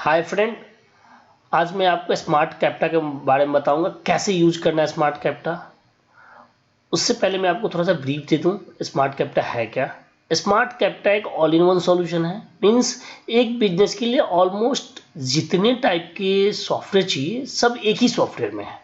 Hi friend, आज मैं आपको स्मार्ट कैप्टा के बारे में बताऊंगा कैसे यूज करना है स्मार्ट कैप्टा। उससे पहले मैं आपको थोड़ा सा ब्रीफ दे दूं स्मार्ट कैप्टा है क्या। स्मार्ट कैप्टा एक ऑल इन वन सॉल्यूशन है। मींस एक बिजनेस के लिए ऑलमोस्ट जितने टाइप के सॉफ्टवेयर चाहिए सब एक ही सॉफ्टवेयर में है।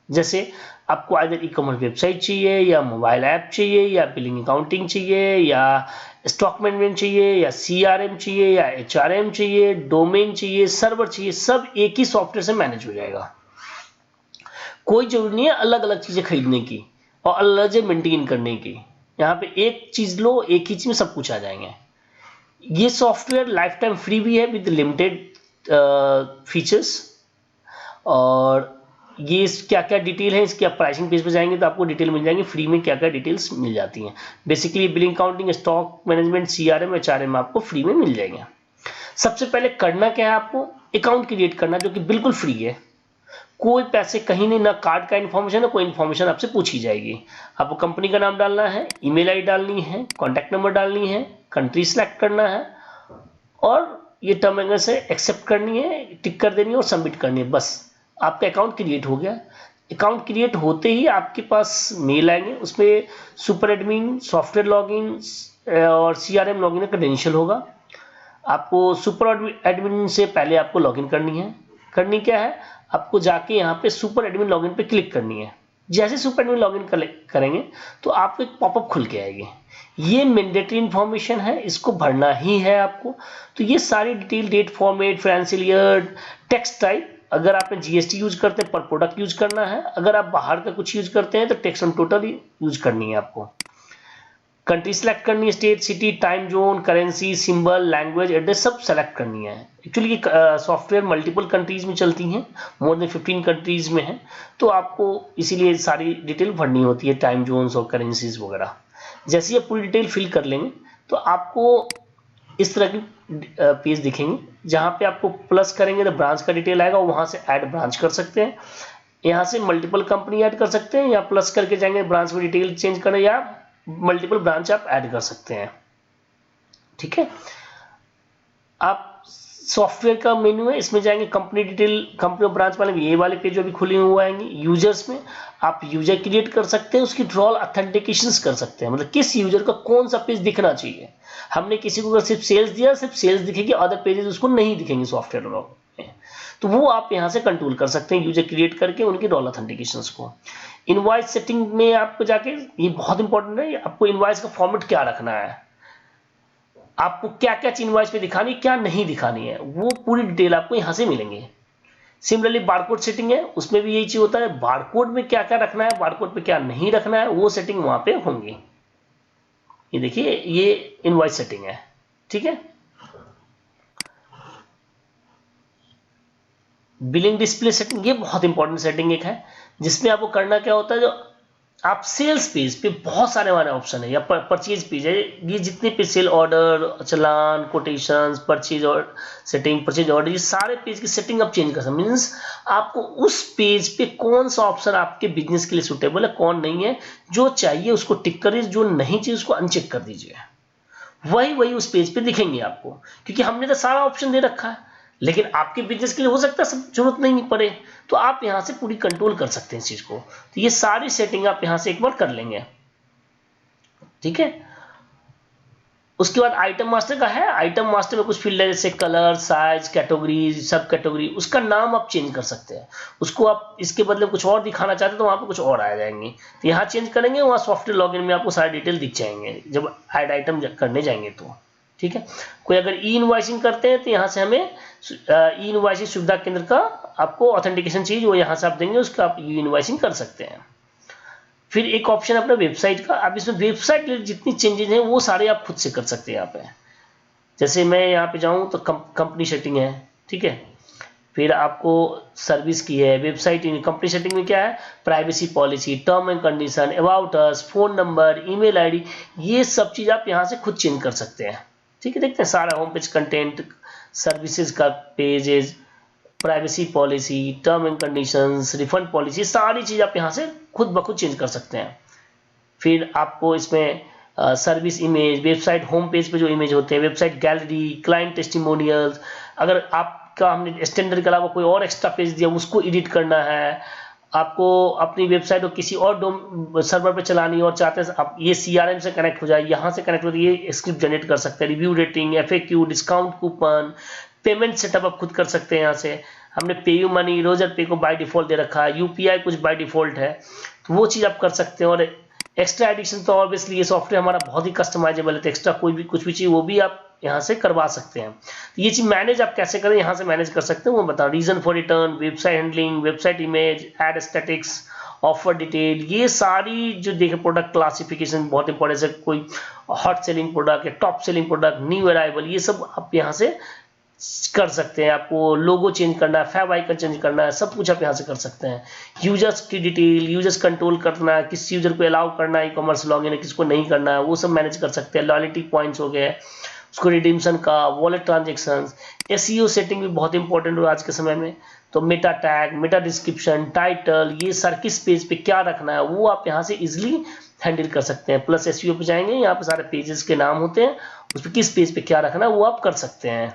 जैसे आपको आइदर ई कॉमर्स वेबसाइट चाहिए या मोबाइल ऐप चाहिए या बिलिंग अकाउंटिंग चाहिए या स्टॉक मैनेजमेंट चाहिए या सीआरएम चाहिए या एचआरएम चाहिए, डोमेन चाहिए, सर्वर चाहिए, सब एक ही सॉफ्टवेयर से मैनेज हो जाएगा। कोई जरूरी नहीं है अलग अलग चीजें खरीदने की और अलग अलग चीजें मेंटेन करने की। यहाँ पे एक चीज लो, एक ही चीज में सब कुछ आ जाएंगे। ये सॉफ्टवेयर लाइफ टाइम फ्री भी है विद लिमिटेड फीचर्स। और ये क्या क्या डिटेल है इसकी, आप प्राइसिंग पेज पे जाएंगे तो आपको डिटेल मिल जाएंगे फ्री में, क्या क्या डिटेल्स मिल जाती हैं। Basically billing accounting, stock management, CRM, HRM आपको फ्री में मिल जाएंगे। सबसे पहले करना क्या है, आपको अकाउंट क्रिएट करना जो कि बिल्कुल फ्री है। कोई पैसे कहीं नहीं, ना कार्ड का इन्फॉर्मेशन है, कोई इन्फॉर्मेशन आपसे पूछी जाएगी। आपको कंपनी का नाम डालना है, ईमेल आईडी डालनी है, कॉन्टैक्ट नंबर डालनी है, कंट्री सेलेक्ट करना है और ये टर्म एंड से एक्सेप्ट करनी है, टिक कर देनी है और सबमिट करनी है। बस आपका अकाउंट क्रिएट हो गया। अकाउंट क्रिएट होते ही आपके पास मेल आएंगे, उसमें सुपर एडमिन, सॉफ्टवेयर लॉगिन और सीआरएम लॉगिन का क्रेडेंशियल होगा। आपको सुपर एडमिन से पहले आपको लॉगिन करनी है। करनी क्या है, आपको जाके यहाँ पे सुपर एडमिन लॉगिन पे क्लिक करनी है। जैसे सुपर एडमिन लॉगिन करेंगे तो आपको एक पॉपअप खुल के आएगी। ये मैंडेटरी इंफॉर्मेशन है, इसको भरना ही है आपको। तो ये सारी detail, date, format, financial year, text type, अगर आपने जीएसटी यूज करते हैं पर प्रोडक्ट यूज करना है, अगर आप बाहर का कुछ यूज करते हैं तो टैक्स ऑन टोटल यूज करनी है आपको। कंट्री सेलेक्ट करनी है, state, city, time zone, currency, symbol, language, address सब सेलेक्ट करनी है। एक्चुअली ये सॉफ्टवेयर मल्टीपल कंट्रीज में चलती हैं, मोर देन 15 कंट्रीज में है, तो आपको इसीलिए सारी डिटेल भरनी होती है, टाइम जोन्स और करेंसीज वगैरह। जैसे ये पूरी डिटेल फिल कर लेंगे तो आपको इस तरह की पेज दिखेंगे, जहां पे आपको प्लस करेंगे तो ब्रांच का डिटेल आएगा, वहां से ऐड ब्रांच कर सकते हैं। यहाँ से मल्टीपल कंपनी ऐड कर सकते हैं या प्लस करके जाएंगे ब्रांच में डिटेल चेंज करना, या मल्टीपल ब्रांच आप ऐड कर सकते हैं। ठीक है, आप सॉफ्टवेयर का मेन्यू है, इसमें जाएंगे कंपनी डिटेल, कंपनी और ब्रांच वाले ये वाले पेज जो भी खुले हुए आएंगे। यूजर्स में आप यूजर क्रिएट कर सकते हैं, उसकी ड्रॉल ऑथेंटिकेशंस कर सकते हैं, मतलब किस यूजर का कौन सा पेज दिखना चाहिए। हमने किसी को अगर सिर्फ सेल्स दिया, सिर्फ सेल्स दिखेगी, अदर पेजेस उसको नहीं दिखेंगे सॉफ्टवेयर में, तो वो आप यहां से कंट्रोल कर सकते हैं यूजर क्रिएट करके उनकी ड्रॉल ऑथेंटिकेशंस को। इनवॉइस सेटिंग में आपको जाके, ये बहुत इंपॉर्टेंट है, आपको इनवॉइस का फॉर्मेट क्या रखना है, आपको क्या क्या चीज इनवॉइस पे दिखानी, क्या नहीं दिखानी है, वो पूरी डिटेल आपको यहां से मिलेंगे। सिमिलरली बारकोड सेटिंग है, उसमें भी यही चीज होता है, बारकोड में क्या क्या रखना है, बारकोड पे क्या नहीं रखना है, वो सेटिंग वहां पे होंगी। ये देखिए, ये इनवॉइस सेटिंग है। ठीक है, बिलिंग डिस्प्ले सेटिंग, ये बहुत इंपॉर्टेंट सेटिंग एक है, जिसमें आपको करना क्या होता है, जो आप सेल्स पेज पे बहुत सारे हमारे ऑप्शन है, या परचेज पेज है, ये जितने पे सेल ऑर्डर, चलान, कोटेशंस, परचेज और सेटिंग, परचेज ऑर्डर, ये सारे पेज की सेटिंग आप चेंज कर सकते। मींस आपको उस पेज पे कौन सा ऑप्शन आपके बिजनेस के लिए सुटेबल है, कौन नहीं है, जो चाहिए उसको टिक करिए, जो नहीं चाहिए उसको अनचेक कर दीजिए। वही उस पेज पे दिखेंगे आपको, क्योंकि हमने तो सारा ऑप्शन दे रखा है। लेकिन आपके बिजनेस के लिए हो सकता है सब जरूरत नहीं पड़े, तो आप यहां से पूरी कंट्रोल कर सकते हैं इस चीज को। तो ये सारी सेटिंग आप यहां से एक बार कर लेंगे। ठीक है, उसके बाद आइटम मास्टर का है। आइटम मास्टर में कुछ फील्ड है, जैसे कलर, साइज, कैटेगरी, सब कैटेगरी, उसका नाम आप चेंज कर सकते हैं। उसको आप इसके बदले कुछ और दिखाना चाहते हैं तो वहां पे कुछ और आ जाएंगे, तो यहाँ चेंज करेंगे, वहां सॉफ्टवेयर लॉगिन में आपको सारे डिटेल दिख जाएंगे जब ऐड आइटम करने जाएंगे तो। ठीक है, कोई अगर ई इनवॉइसिंग करते हैं तो यहाँ से हमें ई इनवॉइसिंग सुविधा केंद्र का आपको ऑथेंटिकेशन चाहिए, वो यहाँ से आप देंगे, उसका आप ई इनवॉइसिंग कर सकते हैं। फिर एक ऑप्शन अपना वेबसाइट का, आप इसमें वेबसाइट जितनी चेंजेस हैं वो सारे आप खुद से कर सकते हैं यहाँ पे। जैसे मैं यहाँ पे जाऊँ तो कंपनी सेटिंग है। ठीक है, फिर आपको सर्विस की है, वेबसाइट कंपनी सेटिंग में क्या है, privacy policy, term and condition, about us, phone number, email ID, ये सब चीज आप यहाँ से खुद चेंज कर सकते हैं। ठीक है, देखते हैं सारा होम पेज कंटेंट, सर्विसेज का pages, privacy policy, term and conditions, refund policy, सारी चीज आप यहाँ से खुद ब खुद चेंज कर सकते हैं। फिर आपको इसमें service image, website home page पे जो इमेज होते हैं, वेबसाइट गैलरी, क्लाइंट टेस्टिमोनियल्स। अगर आपका हमने स्टैंडर्ड के अलावा कोई और एक्स्ट्रा पेज दिया उसको एडिट करना है, आपको अपनी वेबसाइट को किसी और सर्वर पे चलानी है और चाहते हैं आप ये CRM से कनेक्ट हो जाए, यहाँ से कनेक्ट हो जाए, ये स्क्रिप्ट जनरेट कर सकते हैं। Review rating, FAQ, discount coupon, payment setup आप खुद कर सकते हैं। यहाँ से हमने पेयू मनी, रोजर पे को बाय डिफॉल्ट दे रखा है, UPI कुछ बाय डिफॉल्ट है, तो वो चीज़ आप कर सकते हैं। और एक्स्ट्रा एडिशन तो ऑब्वियसली ये सॉफ्टवेयर हमारा बहुत ही कस्टमाइजेबल है, तो एक्स्ट्रा कोई भी कुछ भी चीज़ वो भी आप यहाँ से करवा सकते हैं। तो ये चीज़ मैनेज आप कैसे करें, यहाँ से मैनेज कर सकते हैं, वो बताओ। Reason for return, website handling, website image, ad statics, offer detail, ये सारी जो देखे प्रोडक्ट क्लासिफिकेशन बहुत इंपॉर्टेंट है, कोई हॉट सेलिंग प्रोडक्ट या top selling product, new arrival, ये सब आप यहाँ से कर सकते हैं। आपको लोगो चेंज करना है, फैब आइकन चेंज करना है, सब कुछ आप यहाँ से कर सकते हैं। यूजर्स की डिटेल, यूजर्स कंट्रोल करना है, किस यूजर को अलाउ करना है ई-कॉमर्स लॉगिन है, किसको नहीं करना है, वो सब मैनेज कर सकते हैं। लॉयल्टी पॉइंट्स हो गए, उसको रिडीम्शन का, वॉलेट ट्रांजेक्शंस, SEO सेटिंग भी बहुत इंपॉर्टेंट हो आज के समय में। तो Meta tag, Meta description, title, ये सर किस पेज पे क्या रखना है वो आप यहाँ से इजिली हैंडल कर सकते हैं। प्लस SEO पे जाएंगे, यहाँ पे सारे पेजेस के नाम होते हैं, उस पर किस पेज पे क्या रखना है वो आप कर सकते हैं।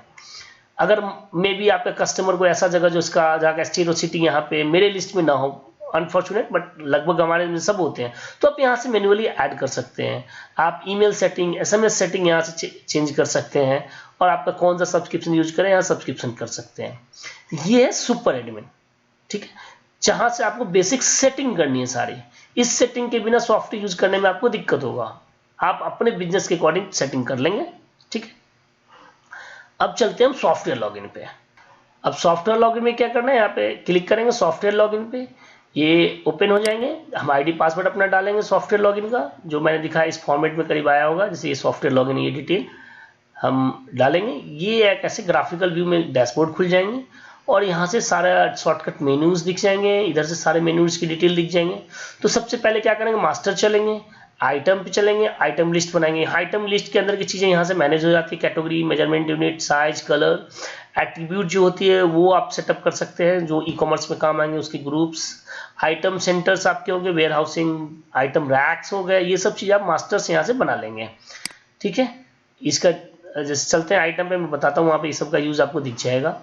अगर मे बी आपका कस्टमर को ऐसा जगह जो उसका जहाँ स्टेट और सिटी यहाँ पे मेरे लिस्ट में ना हो, अनफॉर्चुनेट, बट लगभग हमारे में सब होते हैं, तो आप यहाँ से मैन्युअली ऐड कर सकते हैं। आप ईमेल सेटिंग, SMS सेटिंग यहाँ से चेंज कर सकते हैं, और आपका कौन सा सब्सक्रिप्शन यूज करें यहाँ सब्सक्रिप्शन कर सकते हैं। ये है सुपर एडमिन, ठीक है, जहाँ से आपको बेसिक सेटिंग करनी है सारी। इस सेटिंग के बिना सॉफ्टवेयर यूज करने में आपको दिक्कत होगा, आप अपने बिजनेस के अकॉर्डिंग सेटिंग कर लेंगे, ठीक है। अब चलते हैं हम सॉफ्टवेयर लॉगिन पे। अब सॉफ्टवेयर लॉगिन में क्या करना है, यहाँ पे क्लिक करेंगे सॉफ्टवेयर लॉगिन पे, ये ओपन हो जाएंगे। हम ID पासवर्ड अपना डालेंगे सॉफ्टवेयर लॉगिन का, जो मैंने दिखाया इस फॉर्मेट में करीब आया होगा, जैसे ये सॉफ्टवेयर लॉगिन, ये डिटेल हम डालेंगे। ये एक ऐसे ग्राफिकल व्यू में डैशबोर्ड खुल जाएंगे, और यहाँ से सारा शॉर्टकट मेन्यूज दिख जाएंगे, इधर से सारे मेन्यूज की डिटेल दिख जाएंगे। तो सबसे पहले क्या करेंगे, मास्टर चलेंगे, आइटम पे चलेंगे, आइटम लिस्ट बनाएंगे। आइटम लिस्ट के अंदर की चीज़ें यहाँ से मैनेज हो जाती है, category, measurement unit, size, colour, attribute जो होती है वो आप सेटअप कर सकते हैं, जो ई-कॉमर्स में काम आएंगे उसके ग्रुप्स। आइटम सेंटर्स आपके होंगे, वेयर हाउसिंग, आइटम रैक्स हो गए, ये सब चीज़ आप मास्टर्स यहाँ से बना लेंगे, ठीक है। इसका जैसे चलते हैं आइटम पे, मैं बताता हूँ, वहाँ पे ये सब का यूज आपको दिख जाएगा।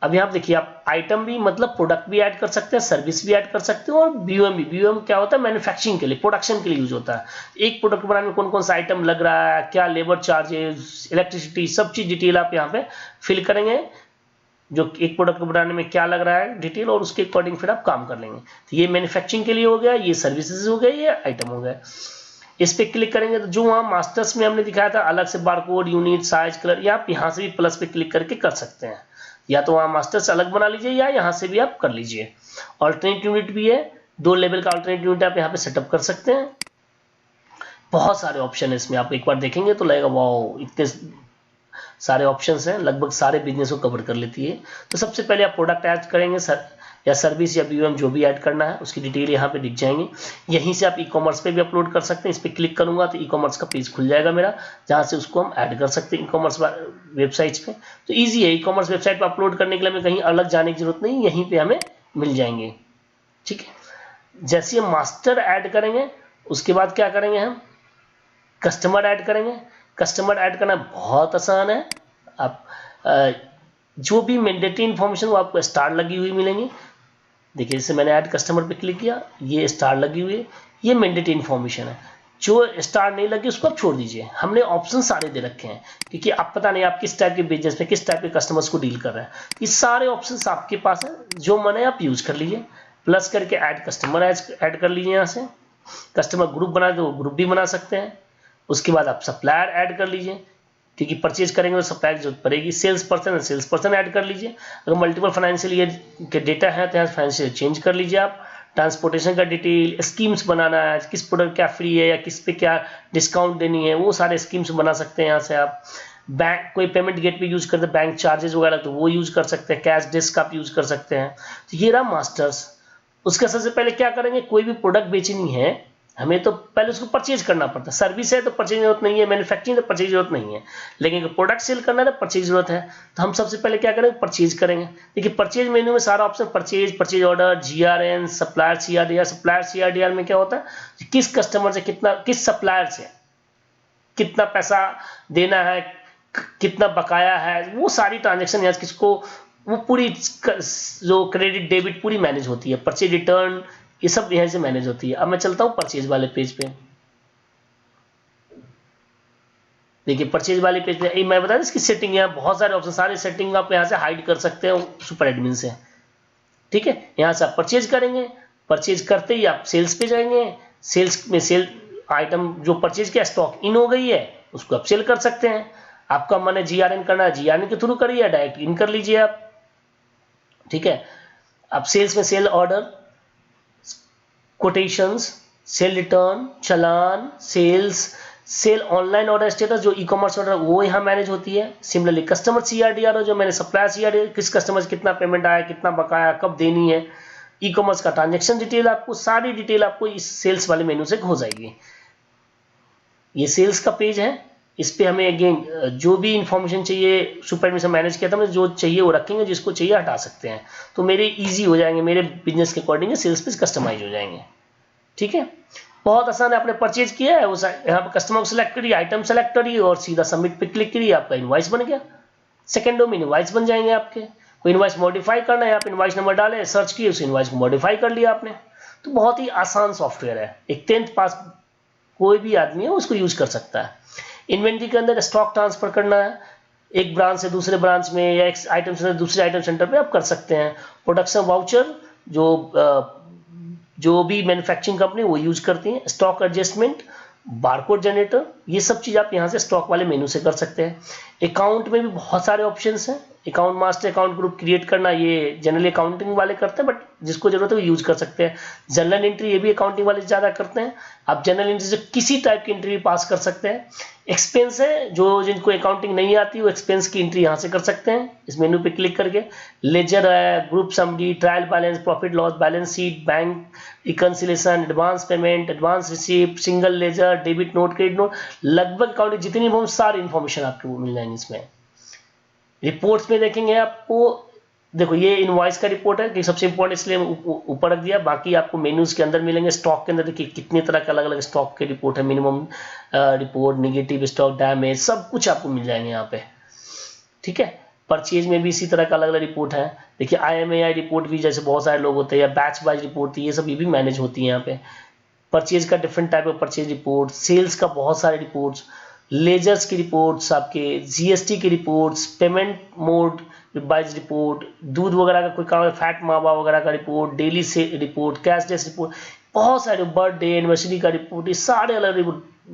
अब यहाँ देखिए, आप आइटम भी मतलब प्रोडक्ट भी ऐड कर सकते हैं, सर्विस भी ऐड कर सकते हैं, और BOM भी। BOM क्या होता है, मैन्युफैक्चरिंग के लिए, प्रोडक्शन के लिए यूज होता है। एक प्रोडक्ट बनाने में कौन कौन सा आइटम लग रहा है, क्या लेबर चार्जेस, इलेक्ट्रिसिटी, सब चीज डिटेल आप यहाँ पे फिल करेंगे, जो एक प्रोडक्ट को बनाने में क्या लग रहा है डिटेल, और उसके अकॉर्डिंग फिर आप काम कर लेंगे। तो ये मैन्युफैक्चरिंग के लिए हो गया, ये सर्विसेज हो गए, ये आइटम हो गए। इस पे क्लिक करेंगे तो जो वहाँ मास्टर्स में हमने दिखाया था अलग से बारकोड, यूनिट, साइज, कलर, या आप यहाँ से भी प्लस पे क्लिक करके कर सकते हैं, या तो वहाँ मास्टर्स अलग बना लीजिए, या यहाँ से भी आप कर लीजिए। अल्टरनेट यूनिट भी है, 2 लेवल का अल्टरनेट यूनिट आप यहाँ पे सेटअप कर सकते हैं। बहुत सारे ऑप्शन है इसमें, आप एक बार देखेंगे तो लगेगा वाओ, इतने सारे ऑप्शंस हैं, लगभग सारे बिजनेस को कवर कर लेती है। तो सबसे पहले आप प्रोडक्ट ऐड करेंगे या सर्विस या BOM जो भी ऐड करना है उसकी डिटेल यहाँ पे दिख जाएंगे। यहीं से आप ई-कॉमर्स पे भी अपलोड कर सकते हैं। इस पर क्लिक करूंगा तो ई-कॉमर्स का पेज खुल जाएगा मेरा, जहाँ से उसको हम ऐड कर सकते हैं ई-कॉमर्स वेबसाइट्स पे। तो ईजी है, ई-कॉमर्स वेबसाइट पर अपलोड करने के लिए हमें कहीं अलग जाने की जरूरत नहीं, यहीं पे हमें मिल जाएंगे, ठीक है। जैसे हम मास्टर ऐड करेंगे उसके बाद क्या करेंगे, हम कस्टमर ऐड करेंगे। कस्टमर ऐड करना बहुत आसान है। आप जो भी मैंडेटरी इन्फॉर्मेशन वो आपको स्टार लगी हुई मिलेंगी। देखिए जैसे मैंने ऐड कस्टमर पे क्लिक किया, ये स्टार लगी हुई है, ये मैंडेटरी इन्फॉर्मेशन है। जो स्टार नहीं लगी उसको आप छोड़ दीजिए। हमने ऑप्शन सारे दे रखे हैं, क्योंकि आप पता नहीं आप किस टाइप के बिजनेस में किस टाइप के कस्टमर्स को डील कर रहे हैं। ये सारे ऑप्शंस आपके पास है, जो मन है आप यूज कर लीजिए। प्लस करके ऐड कस्टमर ऐड कर लीजिए। यहाँ से कस्टमर ग्रुप बना दो, ग्रुप भी बना सकते हैं। उसके बाद आप सप्लायर ऐड कर लीजिए, क्योंकि परचेज करेंगे तो सप्लायर की जरूरत पड़ेगी। सेल्स पर्सन ऐड कर लीजिए। अगर मल्टीपल फाइनेंशियल ईयर के डेटा है तो यहाँ फाइनेंशियल चेंज कर लीजिए आप। ट्रांसपोर्टेशन का डिटेल, स्कीम्स बनाना है, किस प्रोडक्ट क्या फ्री है या किस पे क्या डिस्काउंट देनी है, वो सारे स्कीम्स बना सकते हैं यहाँ से आप। बैंक कोई पेमेंट गेट पे यूज करते हैं, बैंक चार्जेस वगैरह, तो वो यूज कर सकते हैं। कैश डिस्क आप यूज कर सकते हैं। तो ये रहा मास्टर्स। उसका सबसे पहले क्या करेंगे, कोई भी प्रोडक्ट बेचनी है हमें तो पहले उसको परचेज करना पड़ता है। सर्विस है तो परचेज जरूरत नहीं है, मैन्युफैक्चरिंग तो परचेज जरूरत नहीं है, लेकिन अगर प्रोडक्ट सेल करना है तो परचेज जरूरत है। तो हम सबसे पहले क्या करेंगे, परचेज करेंगे। देखिए परचेज मेन्यू में सारा option purchase order, GRN, supplier CRDR। Supplier CRDR में क्या होता है, किस कस्टमर से कितना, किस सप्लायर से कितना पैसा देना है, कितना बकाया है, वो सारी ट्रांजेक्शन यहाँ किसको, वो पूरी जो क्रेडिट डेबिट पूरी मैनेज होती है, परचेज रिटर्न ये सब यहाँ से मैनेज होती है। अब मैं चलता हूँ परचेज वाले पेज पे। देखिए परचेज वाले पेज पे मैं बता दें इसकी सेटिंग, यहाँ बहुत सारे ऑप्शन, सारे सेटिंग आप यहाँ से हाइड कर सकते हो सुपर एडमिन से। ठीक है, यहाँ से आप परचेज करेंगे, परचेज करते ही आप सेल्स पे जाएंगे, सेल्स में सेल आइटम जो परचेज किया स्टॉक इन हो गई है उसको आप सेल कर सकते हैं। आपका मन है जीआरएन करना है, जीआरएन के थ्रू करिए, डायरेक्ट इन कर लीजिए आप। ठीक है, आप सेल्स में sale order, quotations, sale return, challan, sales, sale online order status जो ई कॉमर्स ऑर्डर वो यहाँ मैनेज होती है। सिमिलरली कस्टमर सीआरडीआर जो मैंने सप्लायर सीआरडीआर, किस कस्टमर से कितना पेमेंट आया, कितना बकाया, कब देनी है, ई कॉमर्स का ट्रांजेक्शन डिटेल, आपको सारी डिटेल आपको इस सेल्स वाले मेनू से हो जाएगी। ये सेल्स का पेज है, इस पे हमें अगेन जो भी इंफॉर्मेशन चाहिए सुपर एडमिन से मैनेज किया था, मैं जो चाहिए वो रखेंगे, जिसको चाहिए हटा सकते हैं, तो मेरे इजी हो जाएंगे, मेरे बिजनेस के अकॉर्डिंग सेल्स पेज कस्टमाइज हो जाएंगे। ठीक है, बहुत आसान है। आपने परचेज किया है, उस यहाँ पर कस्टमर को सिलेक्ट करिए, आइटम सेलेक्ट करिए और सीधा सबमिट पे क्लिक करिए, आपका इनवॉइस बन गया। सेकेंडो में इनवॉइस बन जाएंगे आपके। कोई इनवॉइस मॉडिफाई करना है, आप इनवॉइस नंबर डाले, सर्च किए, उस इनवॉइस को मॉडिफाई कर लिया आपने। तो बहुत ही आसान सॉफ्टवेयर है, एक 10th पास कोई भी आदमी है उसको यूज कर सकता है। इन्वेंट्री के अंदर स्टॉक ट्रांसफर करना है एक ब्रांच से दूसरे ब्रांच में, या एक आइटम से दूसरे आइटम सेंटर पे आप कर सकते हैं। प्रोडक्शन वाउचर जो भी मैन्युफैक्चरिंग कंपनी वो यूज करती हैं, स्टॉक एडजस्टमेंट, बारकोड जनरेटर, ये सब चीज आप यहाँ से स्टॉक वाले मेनू से कर सकते हैं। अकाउंट में भी बहुत सारे ऑप्शंस हैं। Account master, account group create करना, ये जनरली अकाउंटिंग वाले करते हैं, बट जिसको जरूरत है वो यूज कर सकते हैं। जनरल एंट्री ये भी अकाउंटिंग वाले ज्यादा करते हैं। आप जनरल एंट्री से किसी टाइप की एंट्री पास कर सकते हैं। एक्सपेंस है, जो जिनको अकाउंटिंग नहीं आती वो एक्सपेंस की एंट्री यहाँ से कर सकते हैं इस मेनू पे क्लिक करके। लेजर है, group summary, trial balance, profit loss, balance sheet, bank reconciliation, advance payment, advance receipt, single ledger, debit note, credit note, लगभग अकाउंटिंग जितनी सारी इंफॉर्मेशन आपको मिल जाएंगी इसमें। रिपोर्ट्स में देखेंगे आपको, देखो ये इनवॉइस का रिपोर्ट है कि सबसे इंपॉर्टेंट, इसलिए ऊपर रख दिया। बाकी आपको मेन्यूज के अंदर मिलेंगे। स्टॉक के अंदर देखिए कितने तरह के अलग अलग स्टॉक के रिपोर्ट है, minimum report, negative stock, damage, सब कुछ आपको मिल जाएंगे यहाँ पे। ठीक है, परचेज में भी इसी तरह का अलग अलग रिपोर्ट है। देखिए IMAI रिपोर्ट भी, जैसे बहुत सारे लोग होते हैं, या बैच वाइज रिपोर्ट, ये सब ये भी मैनेज होती है यहाँ पे। परचेज का different type of purchase report, sales का बहुत सारे रिपोर्ट्स, लेजर्स की रिपोर्ट्स, आपके GST की reports, payment mode wise report, दूध वगैरह का कोई काम, फैट मावा वगैरह का रिपोर्ट, डेली से रिपोर्ट, कैश डेस रिपोर्ट, बहुत सारे, बर्थडे एनिवर्सरी का रिपोर्ट, ये सारे अलग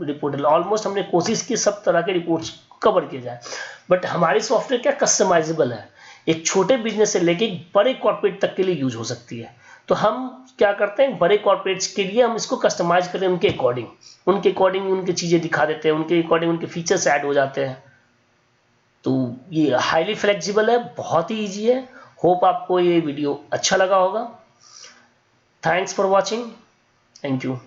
रिपोर्ट है। ऑलमोस्ट हमने कोशिश की सब तरह के रिपोर्ट्स कवर किए जाए, बट हमारी सॉफ्टवेयर क्या कस्टमाइजेबल है, एक छोटे बिजनेस से लेके बड़े कॉर्पोरेट तक के लिए यूज हो सकती है। तो हम क्या करते हैं, बड़े कॉर्पोरेट्स के लिए हम इसको कस्टमाइज करते हैं, उनके अकॉर्डिंग उनकी चीजें दिखा देते हैं, उनके अकॉर्डिंग उनके फीचर्स ऐड हो जाते हैं। तो ये हाईली फ्लेक्सिबल है, बहुत ही ईजी है। होप आपको ये वीडियो अच्छा लगा होगा। Thanks for watching, thank you.